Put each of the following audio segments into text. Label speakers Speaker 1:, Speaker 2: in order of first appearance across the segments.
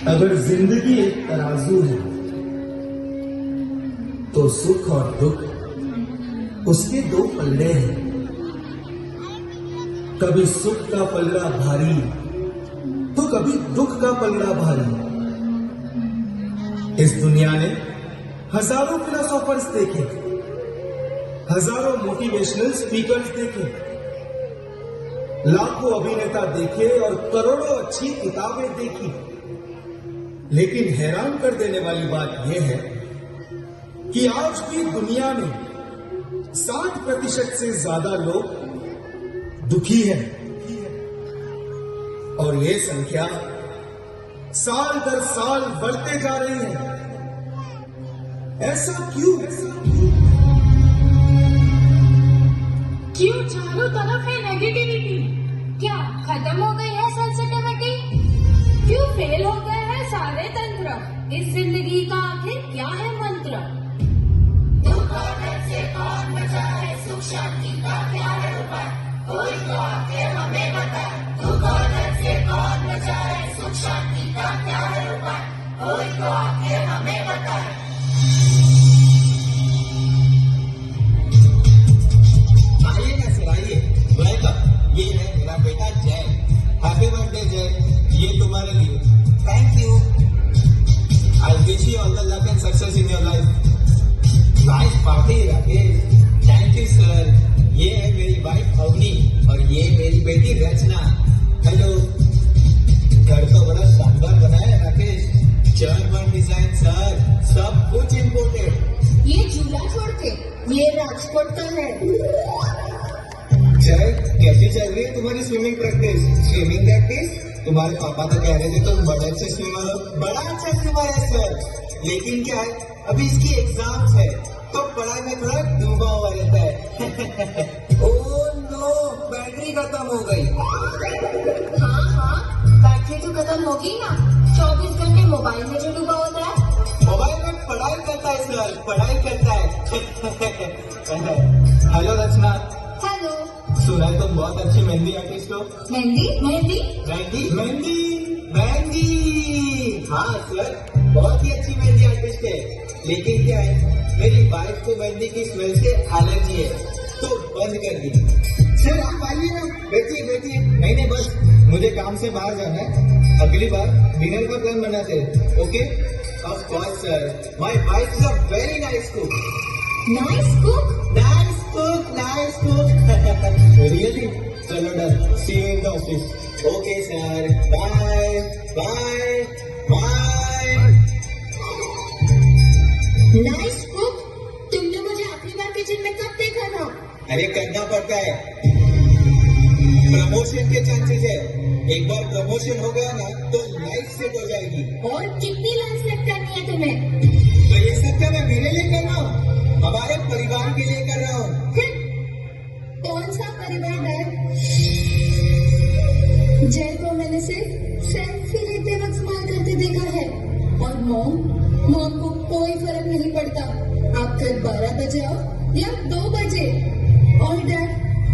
Speaker 1: अगर जिंदगी एक तराजू है तो सुख और दुख उसके दो पलड़े हैं। कभी सुख का पलड़ा भारी तो कभी दुख का पलड़ा भारी। इस दुनिया ने हजारों फिलोसोफर्स देखे, हजारों मोटिवेशनल स्पीकर्स देखे, लाखों अभिनेता देखे और करोड़ों अच्छी किताबें देखी। लेकिन हैरान कर देने वाली बात यह है कि आज भी दुनिया में 60% से ज्यादा लोग दुखी हैं और यह संख्या साल दर साल बढ़ते जा रही है। ऐसा क्यों?
Speaker 2: क्यों चारों तरफ है नेगेटिविटी? क्या खत्म हो गई है सेंसिटिविटी? क्यों फेल हो गए हैं सारे तंत्र? इस जिंदगी का आखिर क्या है मंत्र? दुख और दर्द से कौन बचा है? सुख शांति का क्या है उपाय? कोई तो आखिर हमें बताए। दुख और दर्द से कौन बचा है? सुख शांति का क्या है उपाय? कोई तो आखिर हमें बताए।
Speaker 3: आइए ना सर, आइए। वेलकम। ये है मेरा बेटा जय। हैप्पी बर्थडे जय, ये तुम्हारे लिए। Thank you. I wish you all the luck and success in your life. Nice party Rakesh. Thank you sir. ये है मेरी वाइफ अवनी और ये मेरी बेटी रचना। हेलो। घर तो बड़ा शानदार बना है राकेश। जर्मन डिजाइन सर, सब कुछ इम्पोर्टेड।
Speaker 2: ये झूला छोड़ के ये राजकोट का है।
Speaker 3: जय, कैसी चल रही है तुम्हारी स्विमिंग प्रैक्टिस? Swimming practice? तुम्हारे पापा तो कह रहे थे तुम बड़ा अच्छा स्विमर हो। बड़ा अच्छा स्विमर है सर, लेकिन क्या है अभी इसकी एग्जाम्स है तो पढ़ाई में थोड़ा डूबा हुआ रहता है। ओह नो, बैटरी खत्म हो गई।
Speaker 2: हाँ, बैटरी तो खत्म होगी ना। 24 घंटे मोबाइल में जो डूबा होता है।
Speaker 3: मोबाइल में पढ़ाई करता है सर, पढ़ाई करता है। हेलो रचना।
Speaker 2: हेलो।
Speaker 3: सुना है तुम बहुत अच्छी मेहंदी आर्टिस्ट हो।
Speaker 2: मेहंदी? मेहंदी?
Speaker 3: मेहंदी मेहंदी मेहंदी। हाँ सर, बहुत ही अच्छी मेहंदी आर्टिस्ट है, लेकिन क्या है मेरी वाइफ को मेहंदी की स्मेल से एलर्जी है तो बंद कर दी। सर आप आइए ना, बैठिए बैठिए। नहीं बस मुझे काम से बाहर जाना है, अगली बार डिनर का प्लान बनाते हैं। Okay? Of course sir, my wife is a very nice cook.
Speaker 2: Nice cook?
Speaker 3: Nice cook, nice cook. Really? चलो done, see you in the office. Okay sir, bye bye bye.
Speaker 2: Nice cook? तुमने मुझे आखिरी बार kitchen में कब देखा था?
Speaker 3: अरे करना पड़ता है, प्रमोशन के चांसेस है। एक बार प्रमोशन हो गया ना तो लाइफ सेट हो जाएगी।
Speaker 2: और कितनी लाइफ सेट करनी है तुम्हें?
Speaker 3: तो ये सब क्या मैं मेरे लिए कर रहा हूँ? हमारे परिवार के लिए कर रहा हूँ।
Speaker 2: कौन सा परिवार डैड? जय को मैंने सिर्फ सेल्फी लेते वक्त स्माइल करते देखा है। और मॉम को कोई फर्क नहीं पड़ता आप कल 12 बजे आओ या 2 बजे। और डैड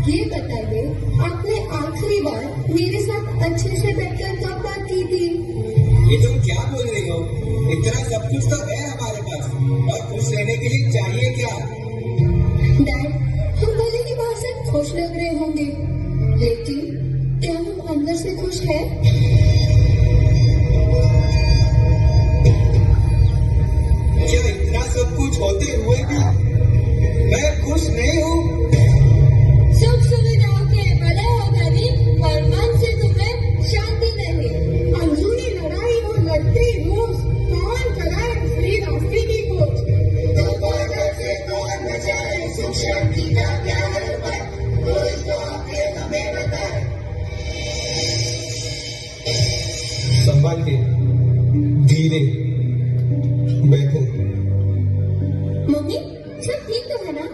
Speaker 2: ये बताइए, आपने आखिरी बार मेरे साथ अच्छे से बैठकर कब बात की थी?
Speaker 3: ये तुम क्या बोल रही हो? इतना सब कुछ तो है हमारे पास, और खुश रहने के लिए चाहिए क्या?
Speaker 2: डैड, हम भले ही बाहर से खुश लग रहे होंगे, लेकिन क्या हम अंदर से खुश हैं?
Speaker 3: क्या इतना सब कुछ होते हुए भी मैं खुश नहीं हूँ?
Speaker 2: सुख सुविधाओं के बड़े हो गरीब और मन से तुम्हें शांति नहीं। अंदरूनी लड़ाई हो लड़ते रोज, कौन कराए फ्री रास्ते की खोज? तो बादल से कौन बचाए? सुख शांति का क्या है उपाय? कोई तो आखिर हमें बताए।
Speaker 3: संभाल के, धीरे बैठो।
Speaker 2: मम्मी, सब ठीक तो है ना?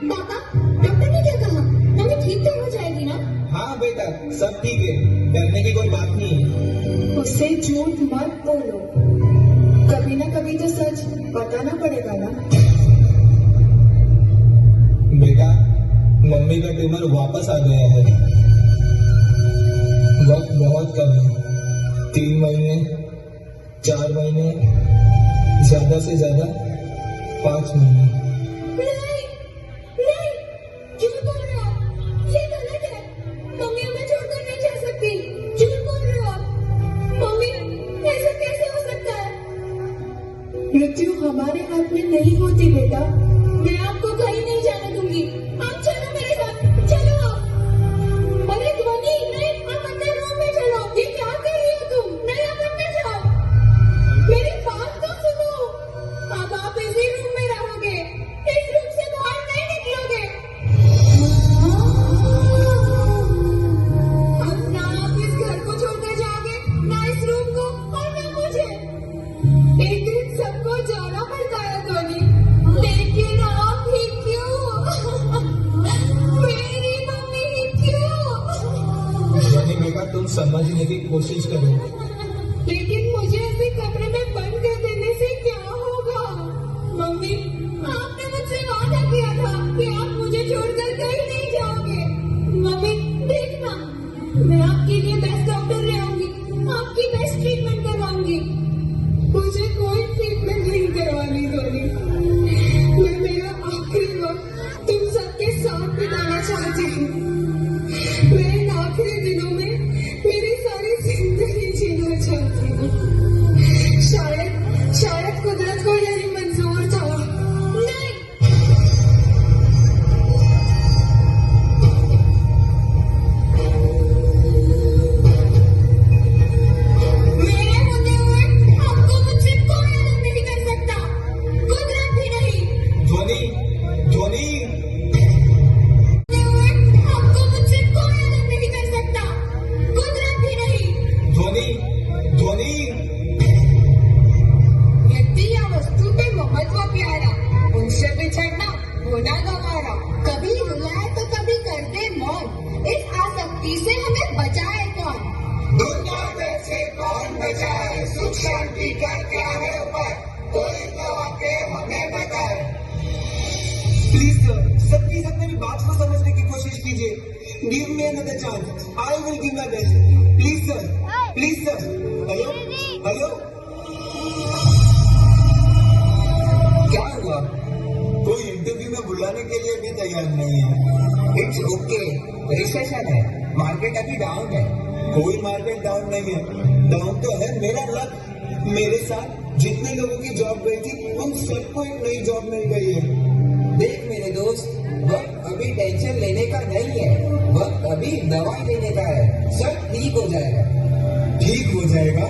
Speaker 2: पापा, डॉक्टर ने क्या कहा? मम्मी ठीक तो हो जाएगी ना?
Speaker 3: हाँ बेटा, सब ठीक है, डरने की कोई बात नहीं है।
Speaker 2: उससे झूठ मत बोलो, कभी ना कभी तो सच बताना पड़ेगा ना।
Speaker 3: बेटा, मम्मी का ट्यूमर वापस आ गया है। वक्त बहुत कम है, 3 महीने महीने, ज्यादा से ज्यादा 5 महीने।
Speaker 2: नहीं, नहीं, झूठ बोल रहे हो आप। ये गलत है। मम्मी हमें छोड़कर नहीं जा सकती। झूठ बोल रहे हो आप। मम्मी, ऐसा कैसे हो सकता है? मृत्यु हमारे हाथ में नहीं होती बेटा। मैं आपको कहीं नहीं जाने दूंगी। आप चलो मेरे साथ, चलो आप। अरे ध्वनि, नहीं, आप अंदर रूम में चलो। ये क्या कर रही हो तुम? नहीं, आप अंदर जाओ। मेरी बात तो सुनो। अब आप इसी रूम में रहोगे। इस रूम से बाहर नहीं निकलोगे। अब ना आप इस घर को छोड़कर जाओगे, ना इस रूम को, और ना मुझे। एक दिन सबको जाना पड़ता है ध्वनि, लेकिन आप ही क्यों? मेरी मम्मी ही क्यों?
Speaker 3: ध्वनि बेटा, तुम समझने की कोशिश करो।
Speaker 2: लेकिन मुझे ऐसे कमरे में बंद कर देने से क्या होगा? मम्मी, आपने मुझसे वादा किया था कि आप मुझे छोड़कर कहीं नहीं जाओगे। मम्मी, देखना, मैं आपके लिए बेस्ट डॉक्टर रहूंगी, आपकी बेस्ट ट्रीटमेंट करवाऊंगी। मुझे कोई ट्रीटमेंट नहीं करवानी ध्वनि। मैं मेरा आखिरी वक्त तुम सबके साथ बिताना चाहती हूँ। मैं इन आखिरी दिनों में मेरी सारी जिंदगी जीना चाहती हूँ। शायद कुदरत को यही मंजूर था। नहीं, मेरे होते हुए आपको मुझसे कोई अलग नहीं कर सकता, कुदरत भी नहीं।
Speaker 3: ध्वनि, ध्वनि,
Speaker 2: होते हुए आपको मुझसे कोई अलग नहीं कर सकता, कुदरत भी नहीं।
Speaker 3: ध्वनि, ध्वनि।
Speaker 2: व्यक्ति या वस्तु पे महत्व प्यारा, उनसे बिछड़ना होना गवारा। कभी रुलाए तो कभी कर दे मौत, इस आसक्ति से हमें बचाए कौन?
Speaker 3: दुनिया में से कौन बचाए, सुख शांति का क्या है ऊपर, कोई तो आके हमें बताए। प्लीज सर, प्लीज मेरी बात को समझने की कोशिश कीजिए। Give me another chance, I will give my best. Please sir, please sir. Hello, hello, क्या हुआ? कोई इंटरव्यू में बुलाने के लिए भी तैयार नहीं है। इट्स ओके, रिसेशन है, मार्केट अभी डाउन है। कोई मार्केट डाउन नहीं है, डाउन तो है मेरा लक। मेरे साथ जितने लोगों की जॉब गई थी, उन सबको एक नई जॉब मिल गई है। देख मेरे दोस्त, वक्त अभी टेंशन लेने का नहीं है, वक्त अभी दवाई लेने का है। सब ठीक हो जाएगा। ठीक हो जाएगा?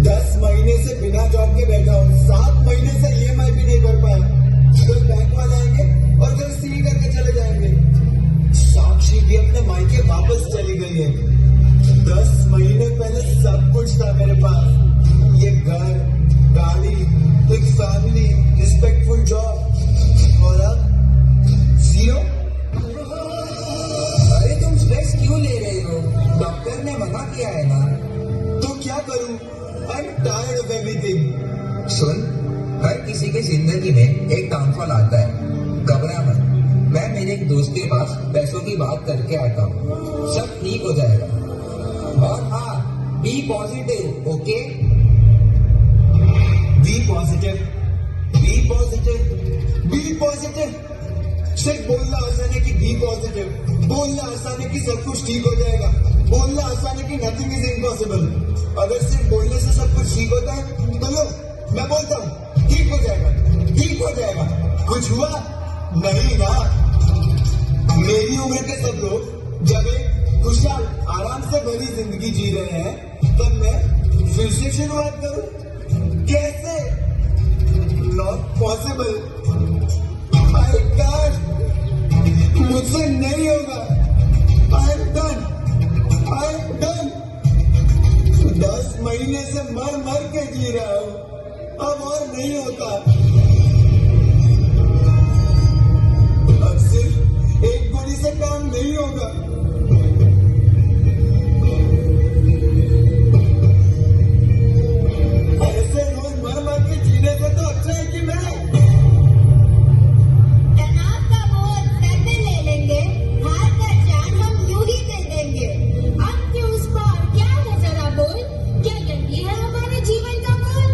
Speaker 3: 10 महीने से बिना जॉब के बैठा हूँ, 7 महीने से EMI भी नहीं भर पाया। तो बैंक वाले आएंगे और घर सील करके चले जाएंगे। साक्षी भी अपने मायके वापस चली गई है। 10 महीने पहले सब कुछ था मेरे पास, ये घर, गाड़ी, एक फैमिली, रिस्पेक्टफुल जॉब, और अब 0। अरे तुम स्ट्रेस क्यों ले रहे हो? डॉक्टर ने मना किया है ना। तो क्या करूं? I am tired of everything. सुन, हर किसी की जिंदगी में एक डाउनफॉल आता है, घबरा मत। मैं मेरे एक दोस्त के पास पैसों की बात करके आता हूँ, सब ठीक हो जाएगा। और हाँ, be positive, okay? Be positive, be positive, be positive. सिर्फ बोलना आसान है कि बी पॉजिटिव, बोलना आसान है कि सब कुछ ठीक हो जाएगा, बोलना आसान है कि नथिंग इज इम्पॉसिबल। अगर सिर्फ बोलने से सब कुछ ठीक होता है तो लो, मैं बोलता हूँ ठीक हो जाएगा, ठीक हो जाएगा। कुछ हुआ नहीं ना। मेरी उम्र के सब लोग जब एक खुशहाल आराम से भरी जिंदगी जी रहे हैं, तब मैं फिर से शुरुआत करूं? कैसे? Not possible. आई कांट, मुझसे नहीं होगा। I am done, I am done. 10 महीने से मर मर के जी रहा हूं, अब और नहीं होता। अब सिर्फ एक गोली से काम नहीं होगा। ऐसे रोज मर मर के जीने से तो अच्छा है कि मैं
Speaker 2: तनाव का बोझ सर पे ले लेंगे, हार का जान हम यूं ही दे देंगे। अब के उस पार क्या है जरा बोल, क्या यही है हमारे जीवन का मोल?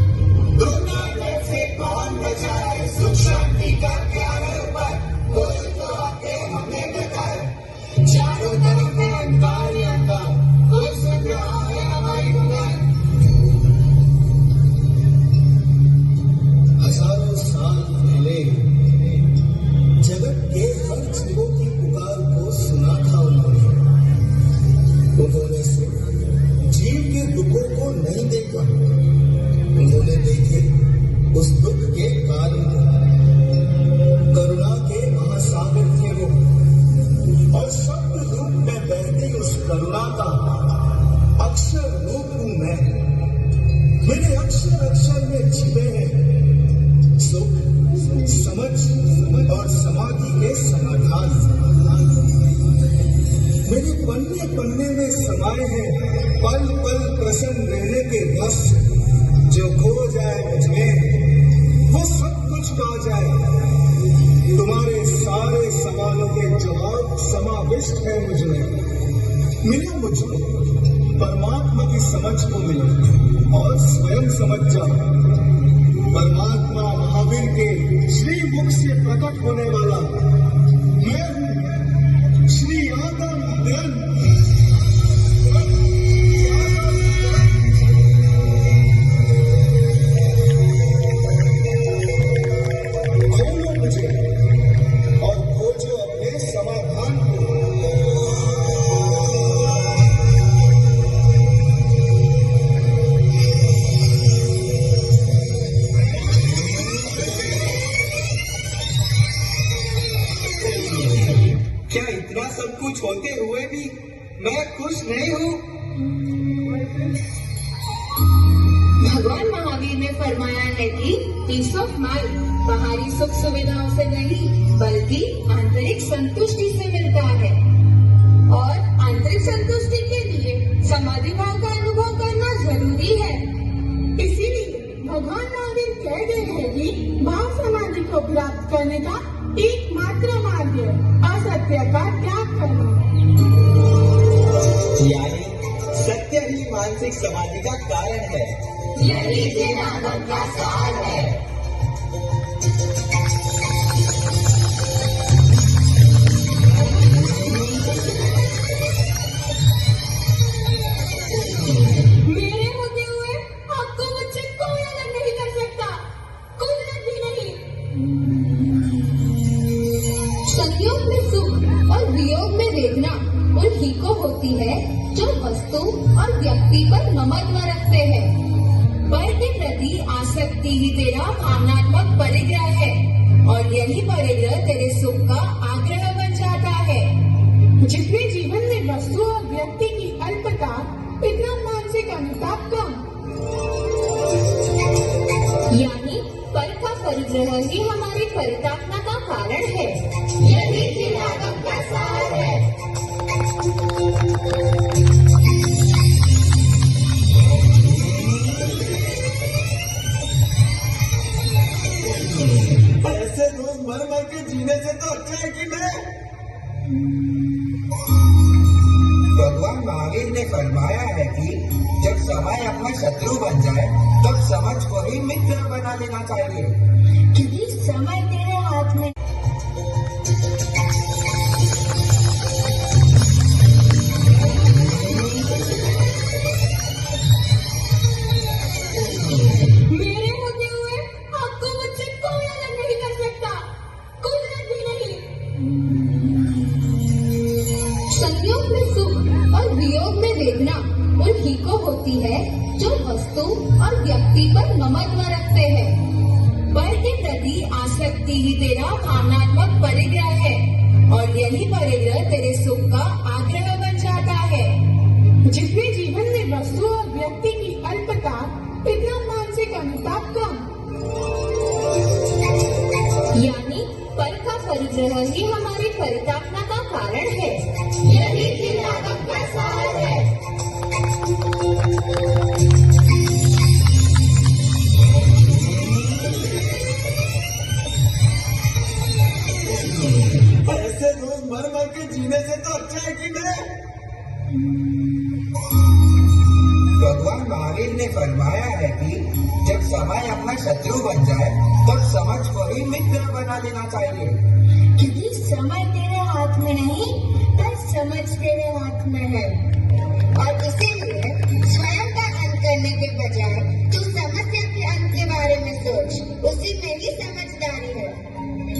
Speaker 1: समाये हैं पल पल प्रसन्न रहने के रस, जो खो जाए मुझमें वो सब कुछ पा जाए। तुम्हारे सारे सवालों के जवाब समाविष्ट है मुझमें। मिलो मुझको, परमात्मा की समझ को मिलो और स्वयं समझ जाओ। परमात्मा महावीर के श्री मुख से प्रकट होने वाला मैं हूँ, श्री आदम ग्रंथ। खोलो मुझे और खोजो अपने समाधान को।
Speaker 3: क्या इतना सब कुछ होते हुए भी मैं खुश नहीं हूँ?
Speaker 2: भगवान महावीर ने फरमाया है कि पीस ऑफ माइंड बाहरी सुख सुविधाओं से नहीं बल्कि आंतरिक संतुष्टि से मिलता है, और आंतरिक संतुष्टि के लिए समाधि भाव का अनुभव करना जरूरी है। इसीलिए भगवान महावीर कह गए हैं कि भाव समाधि को प्राप्त करने का एकमात्र मार्ग है असत्य का त्याग करना।
Speaker 3: यानी सत्य ही मानसिक समाधि का कारण है।
Speaker 2: यही जिन आदम का सार है। मेरे होते हुए आपको मुझसे कोई अलग नहीं कर सकता, कुदरत भी नहीं। संयोग में सुख और वियोग में वेदना उन्हीं को होती है जो वस्तु और व्यक्ति पर ममत्व रखते हैं। पर के प्रति आसक्ति ही तेरा भावनात्मक परिग्रह है, और यही परिग्रह तेरे सुख का आग्रह बन जाता है। जितने जीवन में वस्तु और व्यक्ति की अल्पता, इतना मानसिक अनुताप कम। यानी पर का परिग्रह ही हमारी परितापना का कारण है। यही जिन आदम का सार है।
Speaker 3: ऐसे रोज मर मर के जीने से तो अच्छा है कि नहीं? भगवान महावीर ने फरमाया है कि जब समय अपना शत्रु बन जाए तब समझ को ही मित्र बना लेना चाहिए।
Speaker 2: क्योंकि समय तेरे हाथ में। मेरे होते हुए आपको मुझसे कोई अलग नहीं कर सकता, कुदरत भी नहीं। संयोग में सुख और वियोग में वेदना उन्हीं को होती है जो वस्तु और व्यक्ति पर ममत्व रखते हैं। पर के प्रति आसक्ति ही तेरा भावनात्मक परिग्रह है, और यही परिग्रह तेरे सुख का आग्रह बन जाता है। जितने जीवन में वस्तु और व्यक्ति की अल्पता, इतना मानसिक अनुताप कम। यानी पर का परिग्रह ही हमारी परितापना का कारण है। यही जिन आदम का सार है।
Speaker 3: ऐसे रोज मर मर के जीने से तो अच्छा है कि नहीं? भगवान महावीर ने फरमाया है कि जब समय अपना शत्रु बन जाए तब समझ को ही मित्र बना लेना चाहिए।
Speaker 2: क्योंकि समय तेरे हाथ में नहीं, पर समझ तेरे हाथ में है। और इसीलिए स्वयं का अंत करने के बजाय तू समस्या के अंत के बारे में सोच, उसी में ही समझदारी है।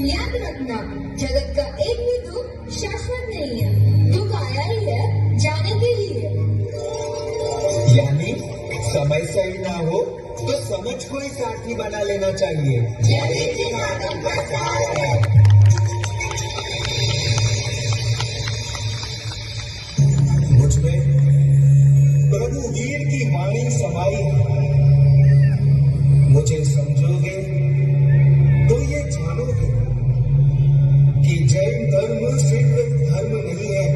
Speaker 2: याद रखना, जगत का एक भी दुख शाश्वत नहीं है। दुख आया ही है, जाने के ही है।
Speaker 3: यानी समय सही ना हो तो समझ को ही साथी बना लेना चाहिए।
Speaker 2: यही जिन आदम का सार है।
Speaker 1: मुझमें प्रभु वीर की वाणी समाई है। मुझे समझोगे तो ये जानोगे कि जैन धर्म सिर्फ धर्म नहीं है,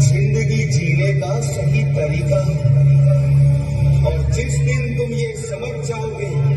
Speaker 1: जिंदगी तरीका है। और जिस दिन तुम ये समझ जाओगे